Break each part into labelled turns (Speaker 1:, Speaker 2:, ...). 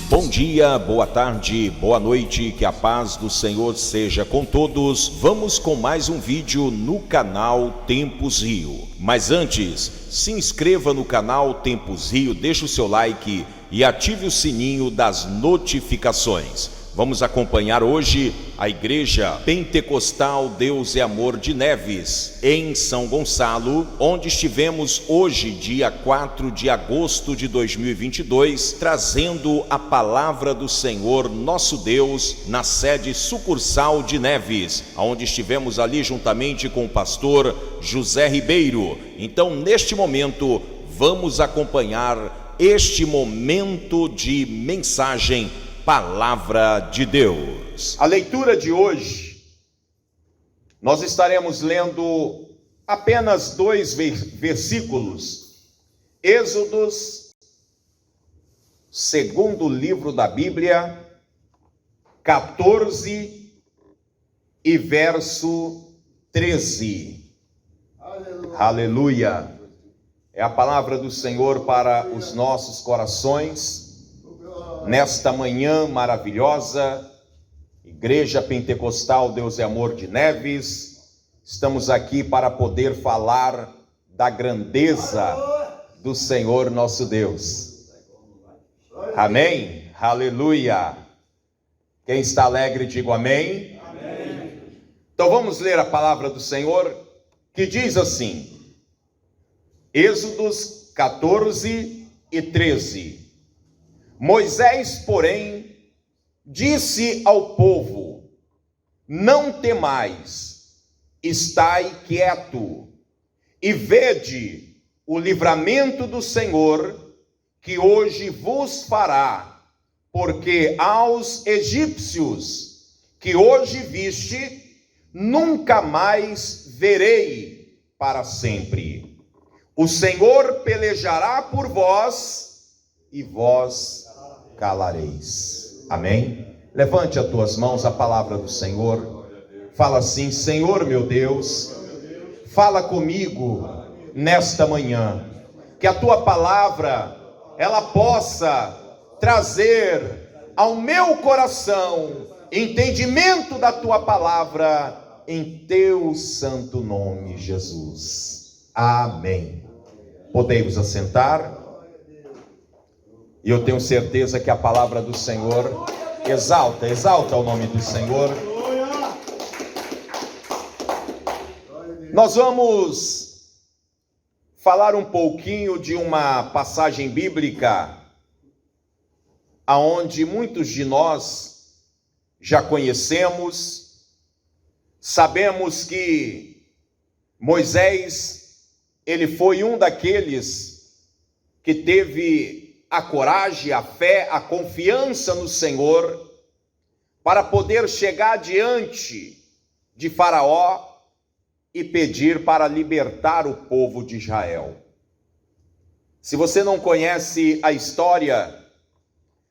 Speaker 1: Bom dia, boa tarde, boa noite, que a paz do Senhor seja com todos. Vamos com mais um vídeo no canal Tempos Rio. Mas antes, se inscreva no canal Tempos Rio, deixe o seu like e ative o sininho das notificações. Vamos acompanhar hoje a Igreja Pentecostal Deus e Amor de Neves, em São Gonçalo, onde estivemos hoje, dia 4 de agosto de 2022, trazendo a palavra do Senhor, nosso Deus, na sede sucursal de Neves, onde estivemos ali juntamente com o pastor José Ribeiro. Então, neste momento, vamos acompanhar este momento de mensagem, Palavra de Deus. A leitura de hoje, nós estaremos lendo apenas 2 versículos. Êxodos, segundo livro da Bíblia, 14 e verso 13. Aleluia. É a palavra do Senhor para os nossos corações. Nesta manhã maravilhosa, Igreja Pentecostal Deus e Amor de Neves, estamos aqui para poder falar da grandeza do Senhor nosso Deus. Amém? Aleluia! Quem está alegre, diga amém. Amém. Então vamos ler a palavra do Senhor, que diz assim, Êxodos 14 e 13. Moisés, porém, disse ao povo: não temais, estai quieto, e vede o livramento do Senhor, que hoje vos fará, porque aos egípcios que hoje viste, nunca mais verei para sempre. O Senhor pelejará por vós, e vós calareis. Amém? Levante as tuas mãos, a palavra do Senhor. Fala assim: Senhor meu Deus, fala comigo nesta manhã, que a tua palavra, ela possa trazer ao meu coração entendimento da tua palavra, em teu santo nome, Jesus. Amém. Podemos assentar. E eu tenho certeza que a palavra do Senhor exalta o nome do Senhor. Nós vamos falar um pouquinho de uma passagem bíblica aonde muitos de nós já conhecemos. Sabemos que Moisés, ele foi um daqueles que teve a coragem, a fé, a confiança no Senhor, para poder chegar diante de Faraó e pedir para libertar o povo de Israel. Se você não conhece a história,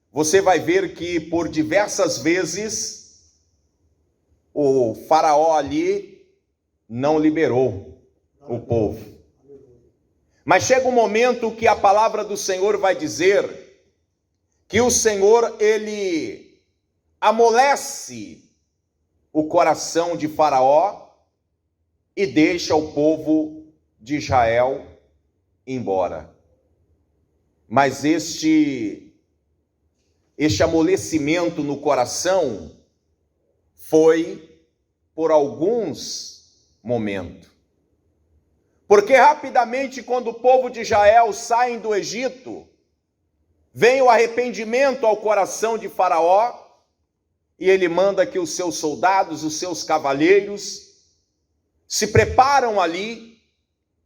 Speaker 1: você vai ver que por diversas vezes o Faraó ali não liberou o povo. Mas chega um momento que a palavra do Senhor vai dizer que o Senhor, ele amolece o coração de Faraó e deixa o povo de Israel embora. Mas este amolecimento no coração foi por alguns momentos. Porque rapidamente, quando o povo de Israel sai do Egito, vem o arrependimento ao coração de Faraó, e ele manda que os seus soldados, os seus cavaleiros, se preparam ali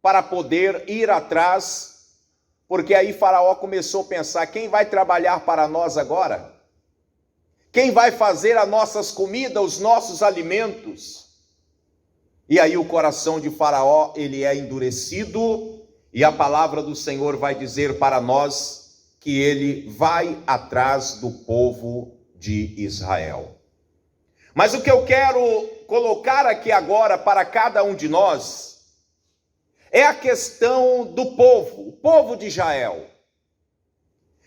Speaker 1: para poder ir atrás, porque aí Faraó começou a pensar: quem vai trabalhar para nós agora? Quem vai fazer as nossas comidas, os nossos alimentos? E aí o coração de Faraó, ele é endurecido, e a palavra do Senhor vai dizer para nós que ele vai atrás do povo de Israel. Mas o que eu quero colocar aqui agora para cada um de nós é a questão do povo, o povo de Israel.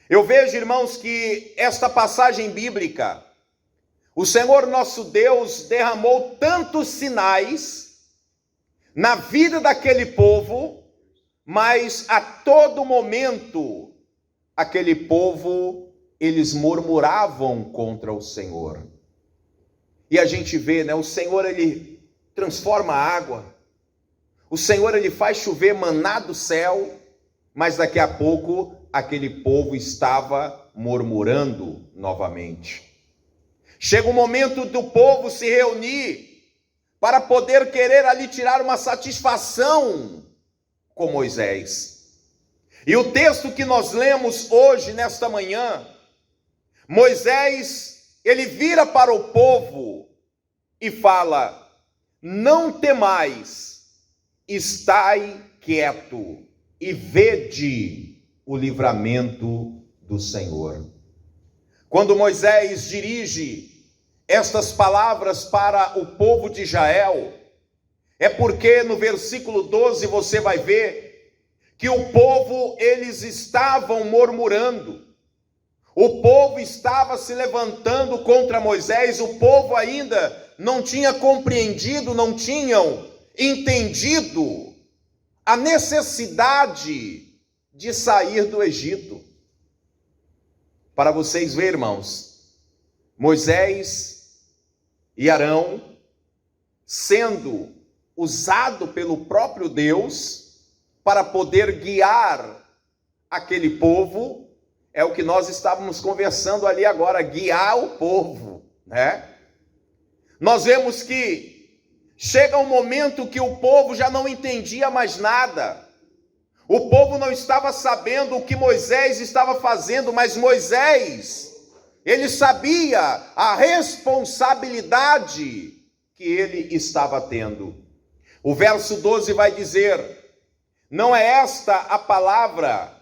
Speaker 1: Eu vejo, irmãos, que esta passagem bíblica, o Senhor nosso Deus derramou tantos sinais na vida daquele povo, mas a todo momento, aquele povo, eles murmuravam contra o Senhor. E a gente vê, né? O Senhor, ele transforma a água. O Senhor, ele faz chover maná do céu, mas daqui a pouco aquele povo estava murmurando novamente. Chega o momento do povo se reunir para poder querer ali tirar uma satisfação com Moisés. E o texto que nós lemos hoje, nesta manhã, Moisés, ele vira para o povo e fala: não temais, estai quieto e vede o livramento do Senhor. Quando Moisés dirige estas palavras para o povo de Israel, é porque no versículo 12 você vai ver que o povo, eles estavam murmurando. O povo estava se levantando contra Moisés, o povo ainda não tinha compreendido, não tinham entendido a necessidade de sair do Egito. Para vocês verem, irmãos, Moisés e Arão, sendo usado pelo próprio Deus para poder guiar aquele povo, é o que nós estávamos conversando ali agora, guiar o povo, né? Nós vemos que chega um momento que o povo já não entendia mais nada. O povo não estava sabendo o que Moisés estava fazendo, mas Moisés, ele sabia a responsabilidade que ele estava tendo. O verso 12 vai dizer: não é esta a palavra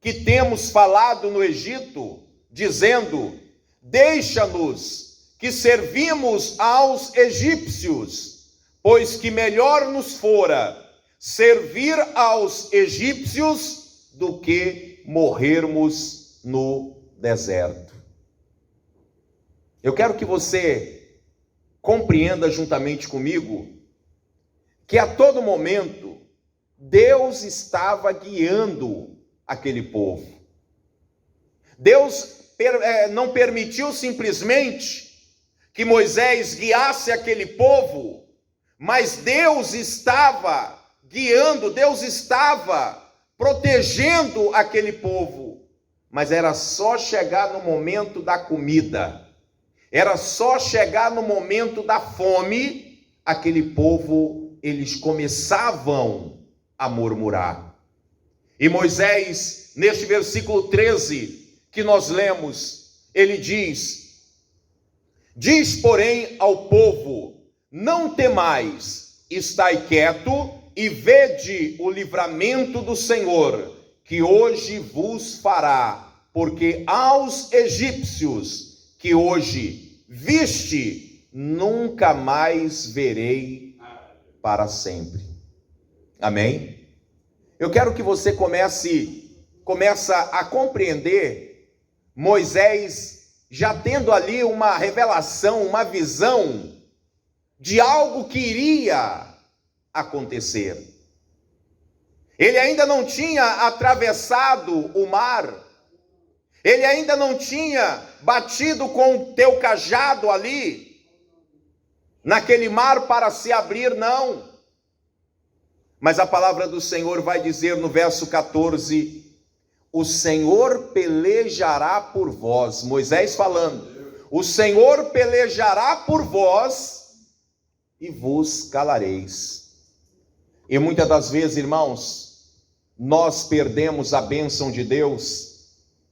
Speaker 1: que temos falado no Egito, dizendo: deixa-nos que servimos aos egípcios, pois que melhor nos fora servir aos egípcios do que morrermos no deserto. Eu quero que você compreenda juntamente comigo que a todo momento Deus estava guiando aquele povo. Deus não permitiu simplesmente que Moisés guiasse aquele povo, mas Deus estava guiando, Deus estava protegendo aquele povo. Mas era só chegar no momento da comida, era só chegar no momento da fome, aquele povo, eles começavam a murmurar. E Moisés, neste versículo 13 que nós lemos, ele diz: diz, porém, ao povo: não temais, estai quieto e vede o livramento do Senhor, que hoje vos fará, porque aos egípcios que hoje viste, nunca mais verei para sempre. Amém? Eu quero que você começa a compreender Moisés já tendo ali uma revelação, uma visão de algo que iria acontecer. Ele ainda não tinha atravessado o mar, ele ainda não tinha batido com o teu cajado ali, naquele mar para se abrir, não. Mas a palavra do Senhor vai dizer no verso 14: o Senhor pelejará por vós. Moisés falando: o Senhor pelejará por vós e vos calareis. E muitas das vezes, irmãos, nós perdemos a bênção de Deus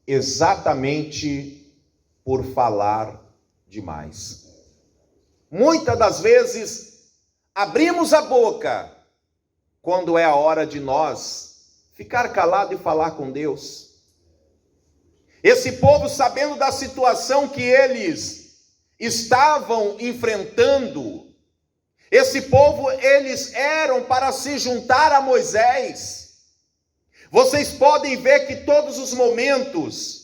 Speaker 1: exatamente por falar demais. Muitas das vezes abrimos a boca quando é a hora de nós ficar calado e falar com Deus. Esse povo, sabendo da situação que eles estavam enfrentando, Esse povo, eles eram para se juntar a Moisés. Vocês podem ver que todos os momentos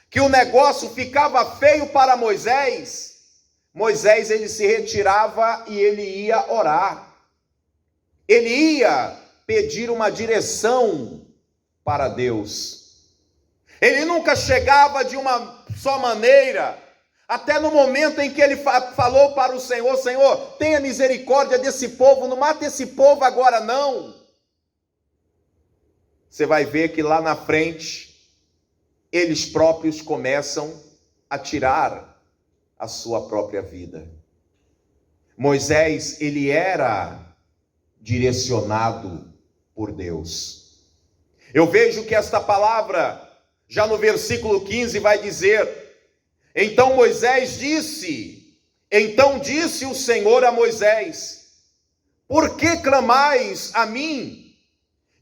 Speaker 1: que o negócio ficava feio para Moisés, ele se retirava e ele ia orar. Ele ia pedir uma direção para Deus. Ele nunca chegava de uma só maneira. Até no momento em que ele falou para o Senhor: Senhor, tenha misericórdia desse povo, não mata esse povo agora não. Você vai ver que lá na frente, eles próprios começam a tirar a sua própria vida. Moisés, ele era direcionado por Deus. Eu vejo que esta palavra, já no versículo 15, vai dizer: então disse o Senhor a Moisés: por que clamais a mim?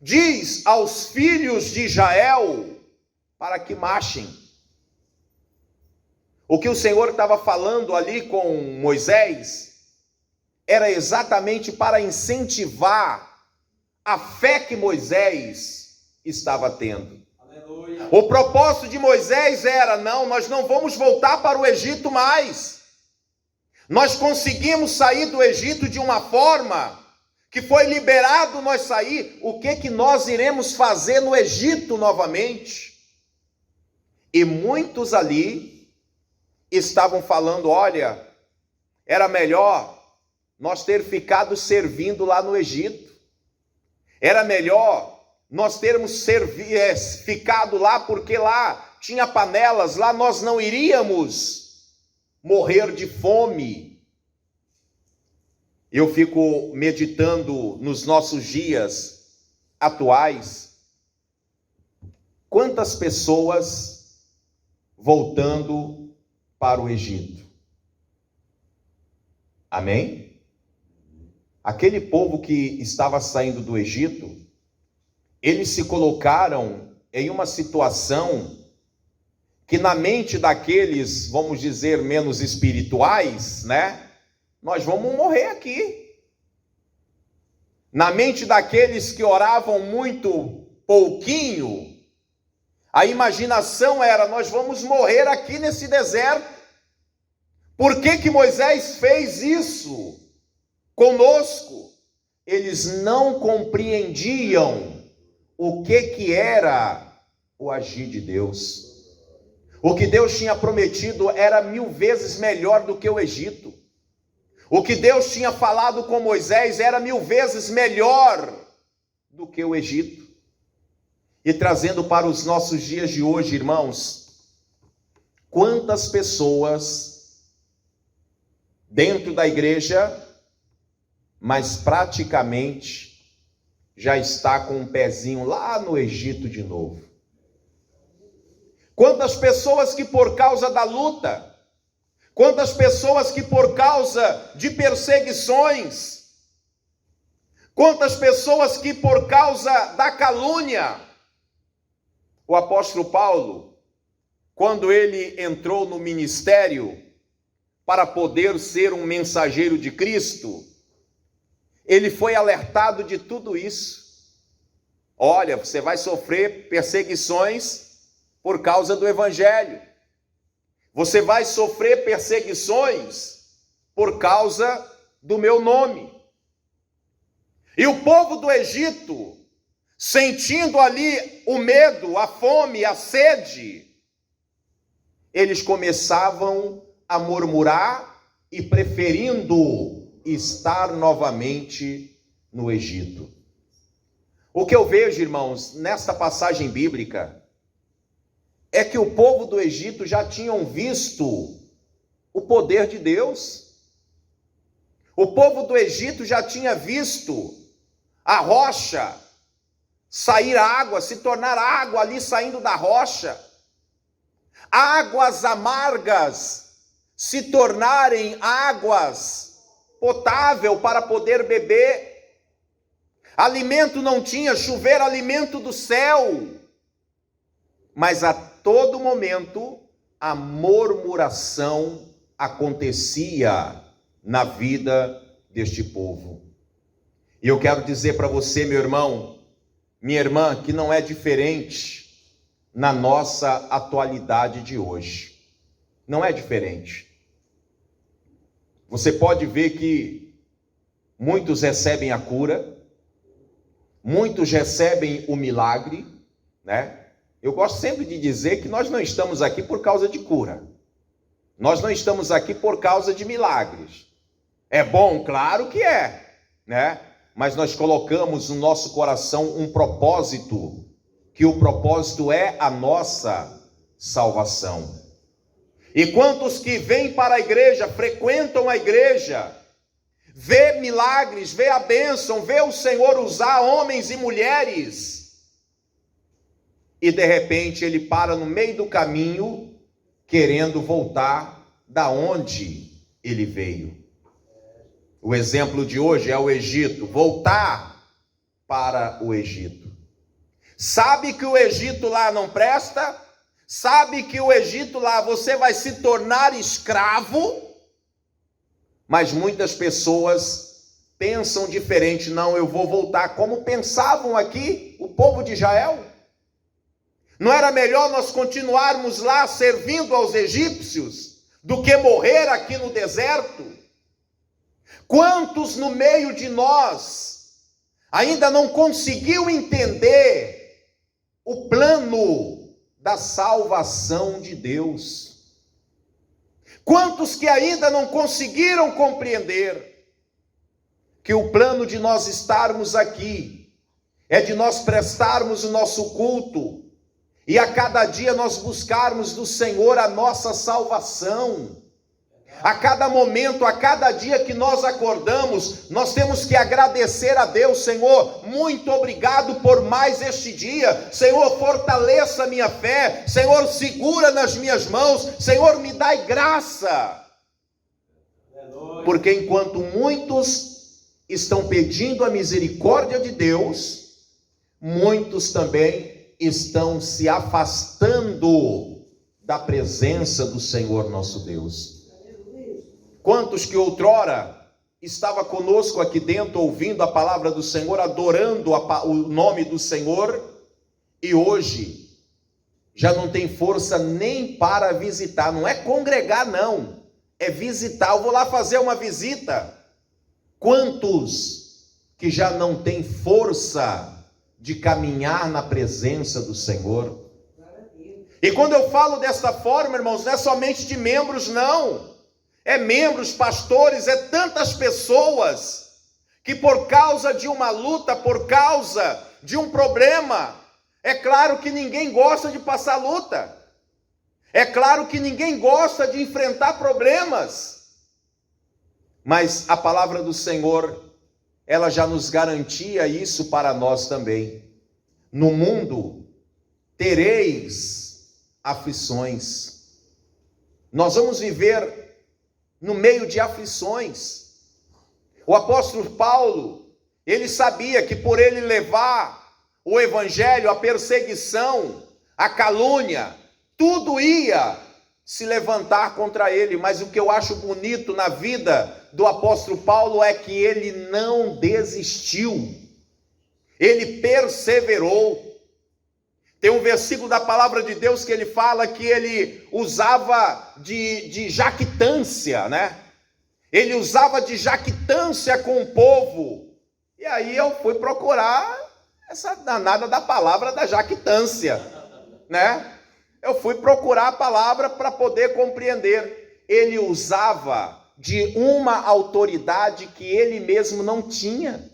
Speaker 1: Diz aos filhos de Israel para que marchem. O que o Senhor estava falando ali com Moisés era exatamente para incentivar a fé que Moisés estava tendo. Aleluia. O propósito de Moisés era: não, nós não vamos voltar para o Egito mais. Nós conseguimos sair do Egito de uma forma que foi liberado nós sair. O que nós iremos fazer no Egito novamente? E muitos ali estavam falando: olha, era melhor nós ter ficado servindo lá no Egito. Era melhor nós termos ficado lá, porque lá tinha panelas, lá nós não iríamos morrer de fome. Eu fico meditando nos nossos dias atuais, quantas pessoas voltando para o Egito. Amém? Aquele povo que estava saindo do Egito, eles se colocaram em uma situação que na mente daqueles, vamos dizer, menos espirituais, né? Nós vamos morrer aqui. Na mente daqueles que oravam muito pouquinho, a imaginação era: nós vamos morrer aqui nesse deserto. Por que Moisés fez isso conosco? Eles não compreendiam o que era o agir de Deus. O que Deus tinha prometido era 1000 vezes melhor do que o Egito. O que Deus tinha falado com Moisés era 1000 vezes melhor do que o Egito. E trazendo para os nossos dias de hoje, irmãos, quantas pessoas dentro da igreja, mas praticamente já está com um pezinho lá no Egito de novo. Quantas pessoas que por causa da luta, quantas pessoas que por causa de perseguições, quantas pessoas que por causa da calúnia. O apóstolo Paulo, quando ele entrou no ministério para poder ser um mensageiro de Cristo, ele foi alertado de tudo isso. Olha, você vai sofrer perseguições por causa do evangelho. Você vai sofrer perseguições por causa do meu nome. E o povo do Egito, sentindo ali o medo, a fome, a sede, eles começavam a murmurar e preferindo estar novamente no Egito. O que eu vejo, irmãos, nesta passagem bíblica, é que o povo do Egito já tinham visto o poder de Deus. O povo do Egito já tinha visto a rocha sair água, se tornar água ali saindo da rocha. Águas amargas se tornarem águas potável para poder beber. Alimento não tinha, chover alimento do céu. Mas a todo momento a murmuração acontecia na vida
Speaker 2: deste povo. E eu quero dizer para você, meu irmão, minha irmã, que não é diferente na nossa atualidade de hoje. Não é diferente. Você pode ver que muitos recebem a cura, muitos recebem o milagre, né? Eu gosto sempre de dizer que nós não estamos aqui por causa de cura. Nós não estamos aqui por causa de milagres. É bom, claro que é, né? Mas nós colocamos no nosso coração um propósito, que o propósito é a nossa salvação. E quantos que vêm para a igreja, frequentam a igreja, vê milagres, vê a bênção, vê o Senhor usar homens e mulheres, e de repente ele para no meio do caminho, querendo voltar da onde ele veio. O exemplo de hoje é o Egito, voltar para o Egito. Sabe que o Egito lá não presta? Sabe que o Egito lá você vai se tornar escravo? Mas muitas pessoas pensam diferente. Não, eu vou voltar. Como pensavam aqui o povo de Israel? Não era melhor nós continuarmos lá servindo aos egípcios do que morrer aqui no deserto? Quantos no meio de nós ainda não conseguiu entender o plano da salvação de Deus? Quantos que ainda não conseguiram compreender que o plano de nós estarmos aqui é de nós prestarmos o nosso culto e a cada dia nós buscarmos do Senhor a nossa salvação. A cada momento, a cada dia que nós acordamos, nós temos que agradecer a Deus. Senhor, muito obrigado por mais este dia. Senhor, fortaleça a minha fé. Senhor, segura nas minhas mãos. Senhor, me dai graça. Porque enquanto muitos estão pedindo a misericórdia de Deus, muitos também estão se afastando da presença do Senhor nosso Deus. Quantos que outrora estava conosco aqui dentro, ouvindo a palavra do Senhor, adorando o nome do Senhor, e hoje já não tem força nem para visitar. Não é congregar, não, é visitar. Eu vou lá fazer uma visita. Quantos que já não tem força de caminhar na presença do Senhor? E quando eu falo desta forma, irmãos, não é somente de membros, não. É membros, pastores, é tantas pessoas que por causa de uma luta, por causa de um problema, é claro que ninguém gosta de passar luta. É claro que ninguém gosta de enfrentar problemas. Mas a palavra do Senhor, ela já nos garantia isso para nós também. No mundo tereis aflições. Nós vamos viver no meio de aflições. O apóstolo Paulo, ele sabia que por ele levar o evangelho, a perseguição, a calúnia, tudo ia se levantar contra ele. Mas o que eu acho bonito na vida do apóstolo Paulo é que ele não desistiu, ele perseverou. Tem um versículo da palavra de Deus que ele fala que ele usava de jactância, né? Ele usava de jactância com o povo. E aí eu fui procurar essa danada da palavra da jactância, né? Eu fui procurar a palavra para poder compreender. Ele usava de uma autoridade que ele mesmo não tinha.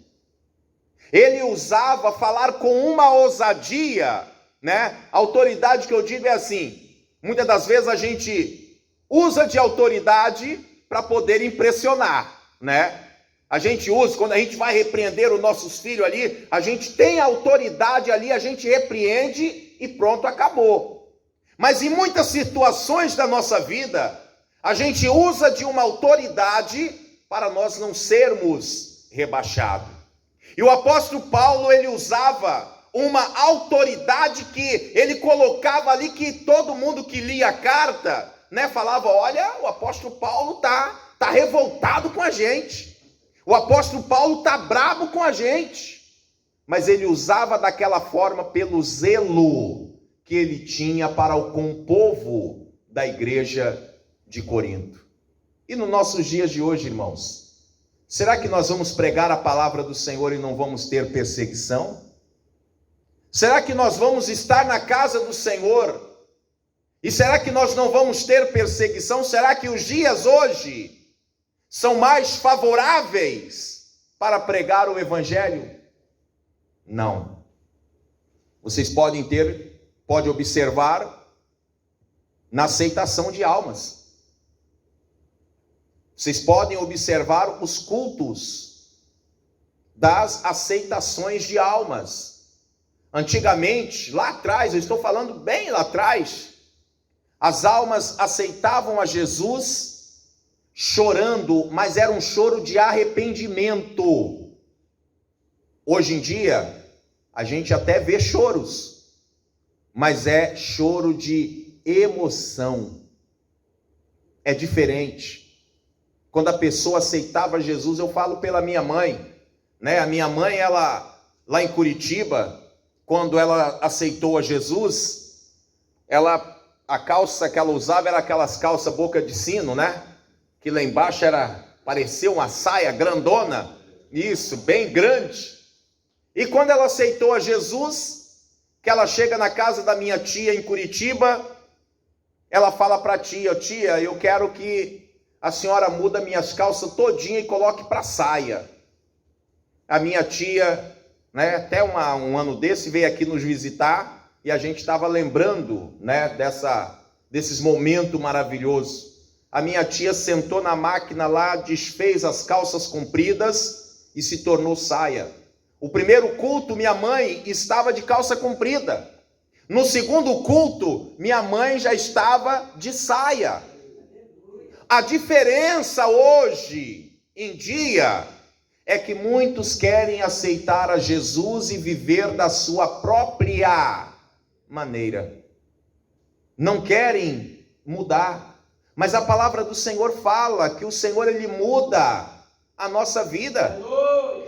Speaker 2: Ele usava falar com uma ousadia, né? A autoridade que eu digo é assim: muitas das vezes a gente usa de autoridade para poder impressionar, né? A gente usa, quando a gente vai repreender os nossos filhos ali, a gente tem autoridade ali, a gente repreende e pronto, acabou. Mas em muitas situações da nossa vida, a gente usa de uma autoridade para nós não sermos rebaixados. E o apóstolo Paulo, ele usava uma autoridade que ele colocava ali, que todo mundo que lia a carta, né, falava: olha, o apóstolo Paulo tá revoltado com a gente. O apóstolo Paulo está bravo com a gente, mas ele usava daquela forma pelo zelo que ele tinha com o povo da igreja de Corinto. E nos nossos dias de hoje, irmãos, será que nós vamos pregar a palavra do Senhor e não vamos ter perseguição? Será que nós vamos estar na casa do Senhor e será que nós não vamos ter perseguição? Será que os dias hoje são mais favoráveis para pregar o evangelho? Não. Vocês podem observar na aceitação de almas. Vocês podem observar os cultos das aceitações de almas. Antigamente, lá atrás, eu estou falando bem lá atrás, as almas aceitavam a Jesus chorando, mas era um choro de arrependimento. Hoje em dia, a gente até vê choros, mas é choro de emoção. É diferente. Quando a pessoa aceitava Jesus, eu falo pela minha mãe, né? A minha mãe, ela lá em Curitiba, quando ela aceitou a Jesus, a calça que ela usava era aquelas calças boca de sino, né? Que lá embaixo parecia uma saia grandona, isso, bem grande. E quando ela aceitou a Jesus, que ela chega na casa da minha tia em Curitiba, ela fala para a tia, tia, eu quero que a senhora muda minhas calças todinha e coloque para saia. A minha tia, né, até um ano desse, veio aqui nos visitar e a gente estava lembrando, né, desses momentos maravilhosos. A minha tia sentou na máquina lá, desfez as calças compridas e se tornou saia. O primeiro culto, minha mãe estava de calça comprida. No segundo culto, minha mãe já estava de saia. A diferença hoje em dia é que muitos querem aceitar a Jesus e viver da sua própria maneira. Não querem mudar. Mas a palavra do Senhor fala que o Senhor, Ele muda a nossa vida.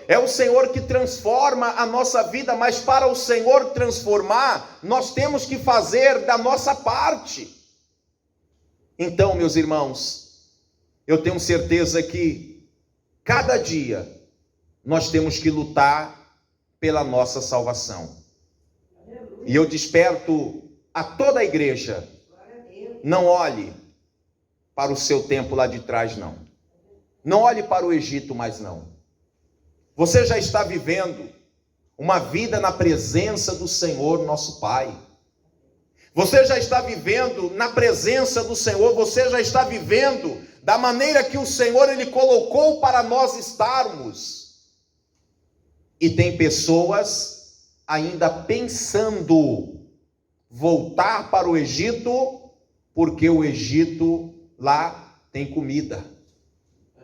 Speaker 2: É o Senhor que transforma a nossa vida, mas para o Senhor transformar, nós temos que fazer da nossa parte. Então, meus irmãos, eu tenho certeza que cada dia nós temos que lutar pela nossa salvação. E eu desperto a toda a igreja, não olhe para o seu tempo lá de trás, não. Não olhe para o Egito mais, não. Você já está vivendo uma vida na presença do Senhor, nosso Pai. Você já está vivendo na presença do Senhor, você já está vivendo da maneira que o Senhor, Ele colocou para nós estarmos. E tem pessoas ainda pensando voltar para o Egito, porque o Egito lá tem comida.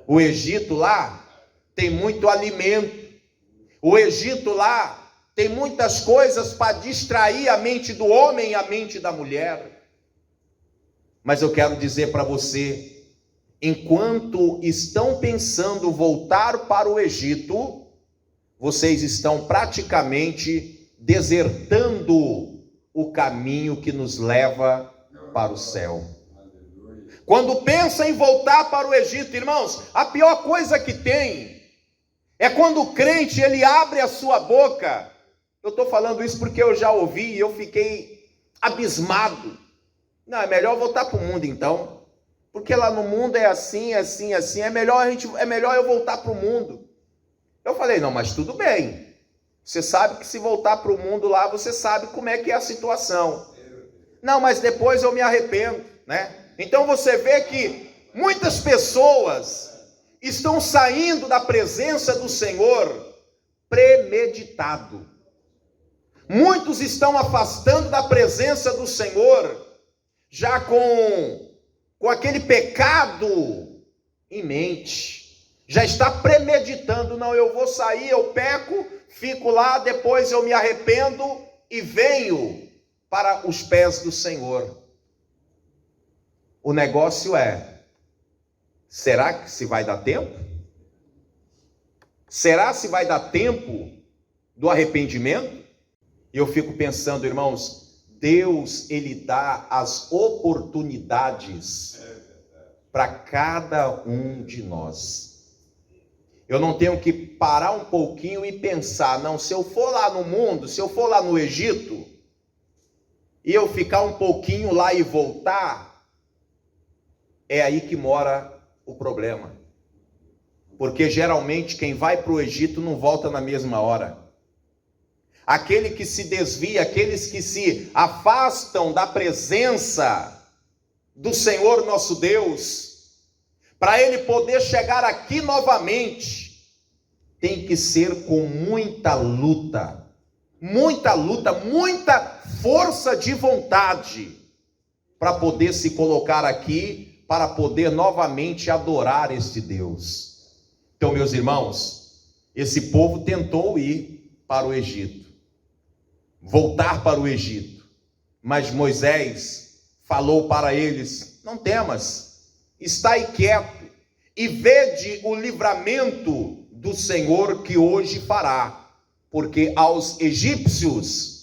Speaker 2: O Egito lá tem muito alimento. O Egito lá tem muitas coisas para distrair a mente do homem e a mente da mulher. Mas eu quero dizer para você, enquanto estão pensando voltar para o Egito, vocês estão praticamente desertando o caminho que nos leva para o céu. Quando pensa em voltar para o Egito, irmãos, a pior coisa que tem é quando o crente, ele abre a sua boca. Eu estou falando isso porque eu já ouvi e eu fiquei abismado. Não, é melhor voltar para o mundo então, porque lá no mundo é assim, assim, assim, é melhor eu voltar para o mundo. Eu falei, não, mas tudo bem, você sabe que se voltar para o mundo lá, você sabe como é que é a situação. Não, mas depois eu me arrependo, né? Então você vê que muitas pessoas estão saindo da presença do Senhor premeditado. Muitos estão afastando da presença do Senhor já com aquele pecado em mente. Já está premeditando, não, eu vou sair, eu peco, fico lá, depois eu me arrependo e venho para os pés do Senhor. O negócio é, será que se vai dar tempo? Será se vai dar tempo do arrependimento? E eu fico pensando, irmãos, Deus, Ele dá as oportunidades para cada um de nós. Eu não tenho que parar um pouquinho e pensar, não, se eu for lá no mundo, se eu for lá no Egito, e eu ficar um pouquinho lá e voltar, é aí que mora o problema. Porque geralmente quem vai para o Egito não volta na mesma hora. Aquele que se desvia, aqueles que se afastam da presença do Senhor nosso Deus, para ele poder chegar aqui novamente, tem que ser com muita luta, muita força de vontade, para poder se colocar aqui, para poder novamente adorar este Deus. Então, meus irmãos, esse povo tentou ir para o Egito, voltar para o Egito, mas Moisés falou para eles: não temas, estai quieto e vede o livramento do Senhor que hoje fará, porque aos egípcios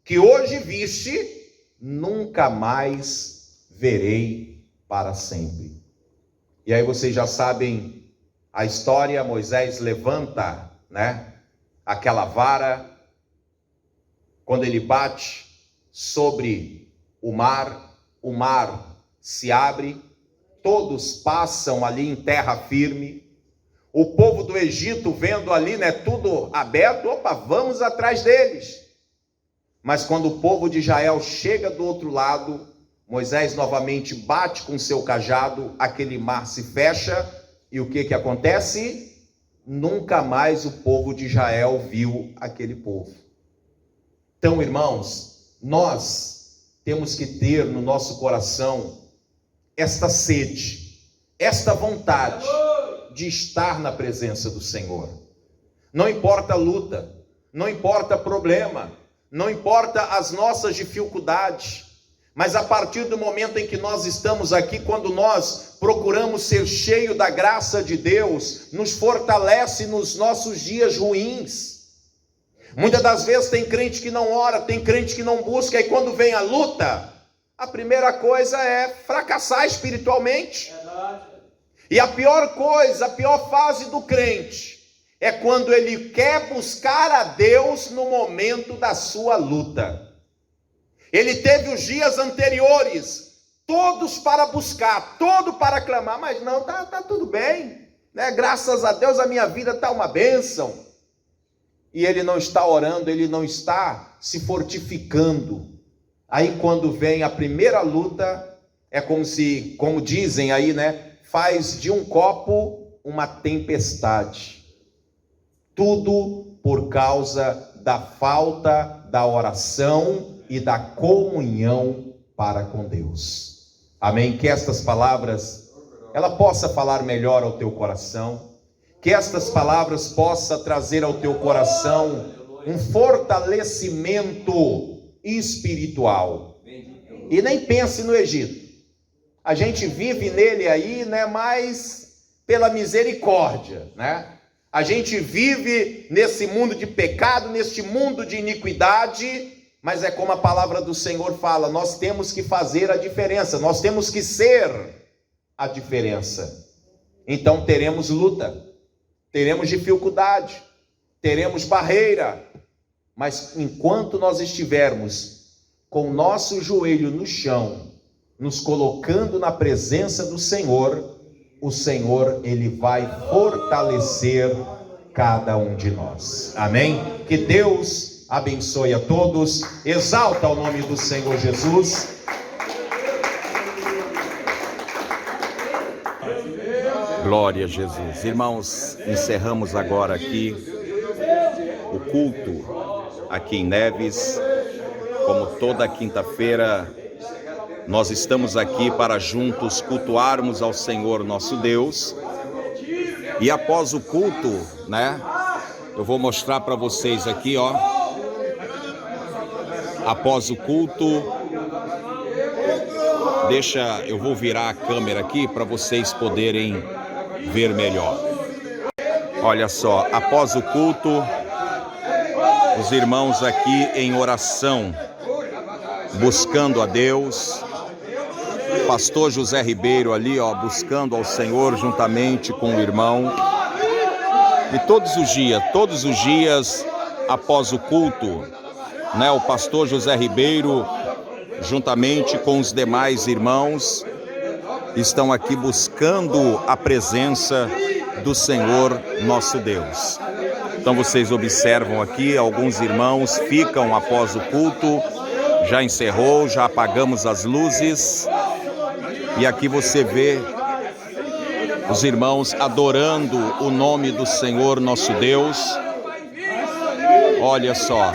Speaker 2: que hoje viste, nunca mais verei para sempre. E aí vocês já sabem a história. Moisés levanta, aquela vara. Quando ele bate sobre o mar se abre, todos passam ali em terra firme. O povo do Egito, vendo ali, tudo aberto, vamos atrás deles. Mas quando o povo de Israel chega do outro lado, Moisés novamente bate com seu cajado, aquele mar se fecha, e o que acontece? Nunca mais o povo de Israel viu aquele povo. Então, irmãos, nós temos que ter no nosso coração esta sede, esta vontade de estar na presença do Senhor. Não importa a luta, não importa problema, não importa as nossas dificuldades, mas a partir do momento em que nós estamos aqui, quando nós procuramos ser cheios da graça de Deus, nos fortalece nos nossos dias ruins. Muitas das vezes tem crente que não ora, tem crente que não busca, e quando vem a luta, a primeira coisa é fracassar espiritualmente. E a pior coisa, a pior fase do crente, é quando ele quer buscar a Deus no momento da sua luta. Ele teve os dias anteriores, todos para buscar, todo para clamar, mas não, tá tudo bem, graças a Deus a minha vida está uma bênção. E ele não está orando, ele não está se fortificando. Aí quando vem a primeira luta, é como dizem aí, faz de um copo uma tempestade. Tudo por causa da falta da oração e da comunhão para com Deus. Amém? Que estas palavras, ela possa falar melhor ao teu coração. Que estas palavras possam trazer ao teu coração um fortalecimento espiritual. E nem pense no Egito. A gente vive nele aí, mas pela misericórdia, A gente vive nesse mundo de pecado, neste mundo de iniquidade, mas é como a palavra do Senhor fala, nós temos que fazer a diferença, nós temos que ser a diferença. Então teremos luta, teremos dificuldade, teremos barreira, mas enquanto nós estivermos com o nosso joelho no chão, nos colocando na presença do Senhor, o Senhor, Ele vai fortalecer cada um de nós. Amém? Que Deus abençoe a todos, exalta o nome do Senhor Jesus.
Speaker 1: Glória a Jesus. Irmãos, encerramos agora aqui o culto aqui em Neves. Como toda quinta-feira, nós estamos aqui para juntos cultuarmos ao Senhor nosso Deus. E após o culto, eu vou mostrar para vocês aqui, após o culto, eu vou virar a câmera aqui para vocês poderem ver melhor. Olha só, após o culto, os irmãos aqui em oração, buscando a Deus. Pastor José Ribeiro ali, ó, buscando ao Senhor juntamente com o irmão. E todos os dias após o culto, né, o pastor José Ribeiro, juntamente com os demais irmãos, estão aqui buscando a presença do Senhor nosso Deus. Então vocês observam aqui, alguns irmãos ficam após o culto, já encerrou, já apagamos as luzes, e aqui você vê os irmãos adorando o nome do Senhor nosso Deus. Olha só.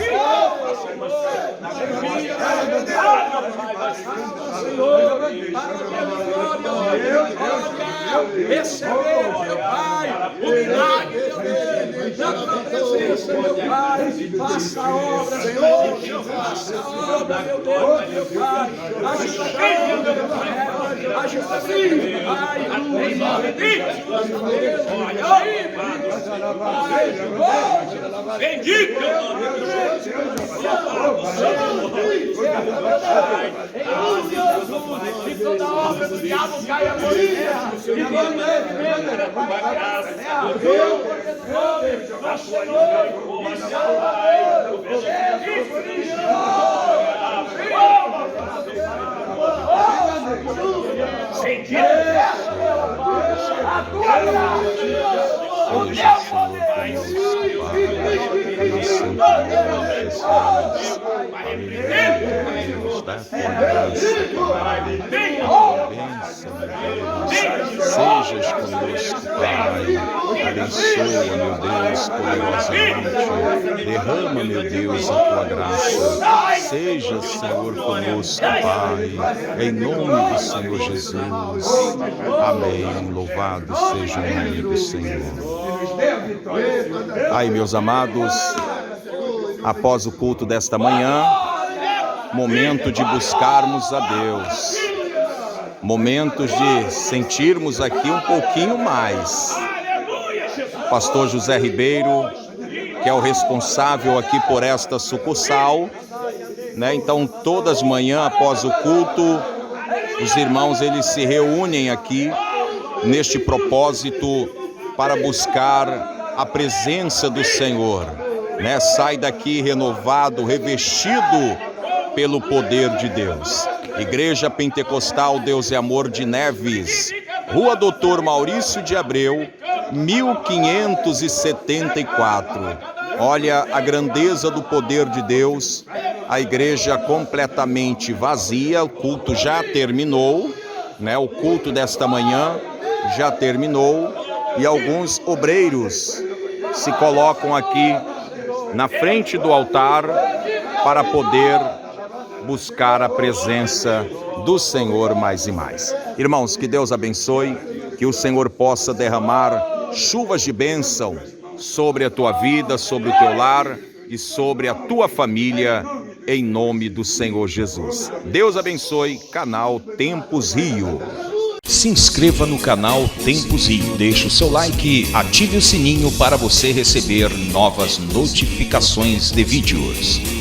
Speaker 3: Receber, meu Pai, o milagre, meu Deus, na tua presença, meu Pai, faça a obra, Senhor, faça a obra, meu Deus, meu Pai, ajuda a obra, meu Pai, ajuda a vida, Pai, em nome de Jesus, bendito é o nome de Jesus, que toda obra do diabo caia por terra, e quando ele mesmo com a graça de Deus, o Senhor, a tua graça, o meu
Speaker 1: Sejas conosco, Pai, abençoa, meu Deus, poderosamente, derrama, meu Deus, a tua graça, seja, Senhor, conosco, Pai, em nome do Senhor Jesus, amém, louvado seja o nome do Senhor. Aí, meus amados, após o culto desta manhã, momento de buscarmos a Deus, momentos de sentirmos aqui um pouquinho mais. Pastor José Ribeiro, que é o responsável aqui por esta sucursal, né? Então, todas as manhãs após o culto, os irmãos eles se reúnem aqui neste propósito para buscar a presença do Senhor, né? Sai daqui renovado, revestido pelo poder de Deus. Igreja Pentecostal Deus e Amor de Neves, Rua Doutor Maurício de Abreu, 1574. Olha a grandeza do poder de Deus, a igreja completamente vazia, o culto já terminou, né? O culto desta manhã já terminou e alguns obreiros se colocam aqui na frente do altar para poder buscar a presença do Senhor mais e mais. Irmãos, que Deus abençoe, que o Senhor possa derramar chuvas de bênção sobre a tua vida, sobre o teu lar e sobre a tua família, em nome do Senhor Jesus. Deus abençoe, canal Tempos Rio. Se inscreva no canal Tempos Rio, deixe o seu like, ative o sininho para você receber novas notificações de vídeos.